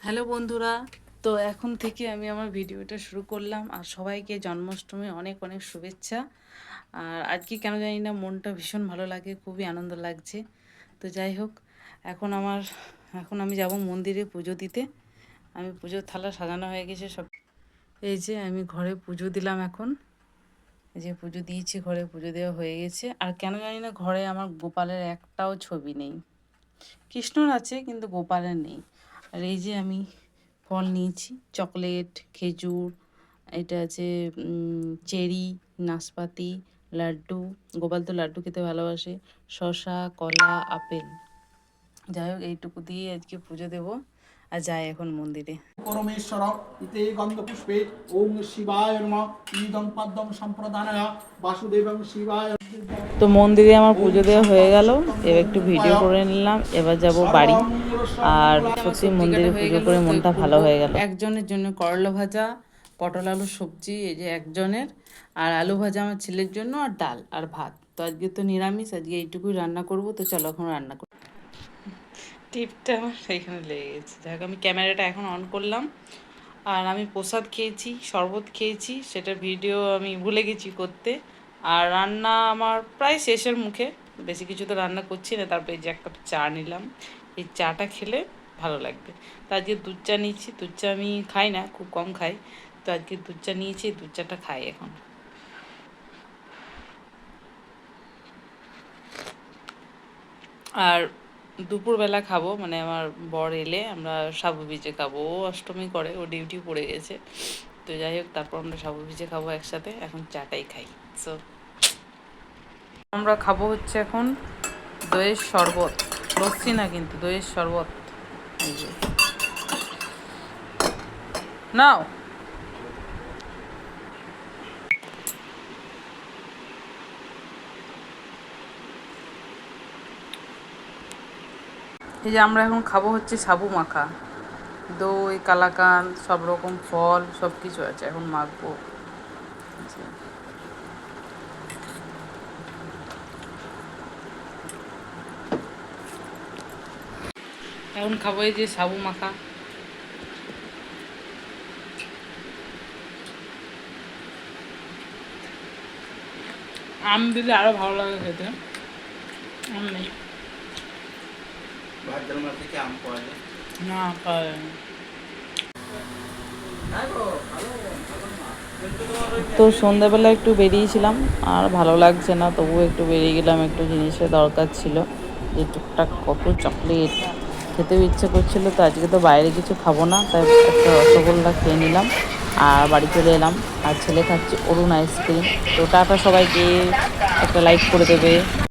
Hello বন্ধুরা, তো এখন থেকে আমি আমার ভিডিওটা শুরু করলাম। আর সবাইকে জন্মাষ্টমী অনেক অনেক শুভেচ্ছা। আর আজকে কেন জানি না মনটা ভীষণ ভালো লাগে, খুবই আনন্দ লাগছে। তো যাই হোক, এখন আমি যাব মন্দিরে পুজো দিতে। আমি পুজোর থালা সাজানো হয়ে গেছে সব। এই যে আমি ঘরে পুজো দিলাম এখন। এই যে পুজো দিয়েছি, ঘরে পুজো দেওয়া হয়ে গেছে। আর কেন জানি না ঘরে আমার গোপালের একটাও ছবি নেই। কৃষ্ণর আছে কিন্তু গোপালের নেই। আর এই যে আমি ফল নিয়েছি, চকলেট, খেজুর, এটা আছে চেরি, নাশপাতি, লাড্ডু। গোপাল তো লাড্ডু খেতে ভালোবাসে। শসা, কলা, আপেল। যাই হোক, এইটুকু দিয়ে আজকে পুজো দেবো। আর যাই এখন মন্দিরে। পরমেশ্বর ইতে গন্ধপুষ্পে ওম শিবায় নমঃ ইদং পদ্মং সম্প্রদানায় বাসুদেবং শিবায়। তো মন্দিরে আমার পুজো দেওয়া হয়ে গেল। এবার একটু ভিডিও করে নিলাম, এবার যাব বাড়ি। আর সত্যি মন্দিরে পুজো করে মনটা ভালো হয়ে গেল। একজনের জন্য করলা ভাজা, পটল আলু সবজি, এই যে একজনের। আর আলু ভাজা আমার ছেলের জন্য, আর ডাল আর ভাত। তো আজকে তো নিরামিষ, আজকে এইটুকুই রান্না করব। তো চলো এখন রান্না করি। টিপটা আমার এখানে লেগে গেছে। যাই হোক, আমি ক্যামেরাটা এখন অন করলাম। আর আমি প্রসাদ খেয়েছি, শরবত খেয়েছি, সেটা ভিডিও আমি ভুলে গেছি করতে। আর রান্না আমার প্রায় শেষের মুখে, বেশি কিছু তো রান্না করছি না। তারপরে এই যে একটা চা নিলাম, এই চাটা খেলে ভালো লাগবে। তো আজকে দুধ চা নিয়েছি। দুধ চা আমি খাই না, খুব কম খাই। তো আজকে দুধ চা নিয়েছি, দুধ চাটা খাই এখন। আর দুপুরবেলা খাবো, মানে আমার বর এলে আমরা সাবু ভিজে খাবো। ও অষ্টমী করে, ও ডিউটি পড়ে গেছে। তো যাই হোক, তারপর আমরা সাবু ভিজে খাবো একসাথে। এখন চাটাই খাই। সো আমরা খাবো হচ্ছে এখন দইয়ের শরবত। লস্যি না কিন্তু, দইয়ের শরবত। এই যে নাও। এই যে আমরা এখন খাবো হচ্ছে সাবু মাখা। দই, কালাকাঁদ, সব রকম ফল, সব কিছু আছে, এখন মাখবো। এখন খাবো এই যে সাবু মাখা। আম দিলে আরো ভালো লাগে খেতে। আম নেই থেকে আম পাওয়া যায় না, পাওয়া যায় না। তো সন্ধ্যাবেলা একটু বেরিয়েছিলাম, আর ভালো লাগছে না, তবুও একটু বেরিয়ে গেলাম। একটু জিনিসের দরকার ছিল, যে টুকটাক কত চকলেট খেতেও ইচ্ছে করছিল। তো আজকে তো বাইরে কিছু খাবো না, তাই একটা রসগোল্লা খেয়ে নিলাম আর বাড়ি চলে এলাম। আর ছেলে খাচ্ছে অরুণ আইসক্রিম। তো টাটা সবাইকে, একটা লাইক করে দেবে।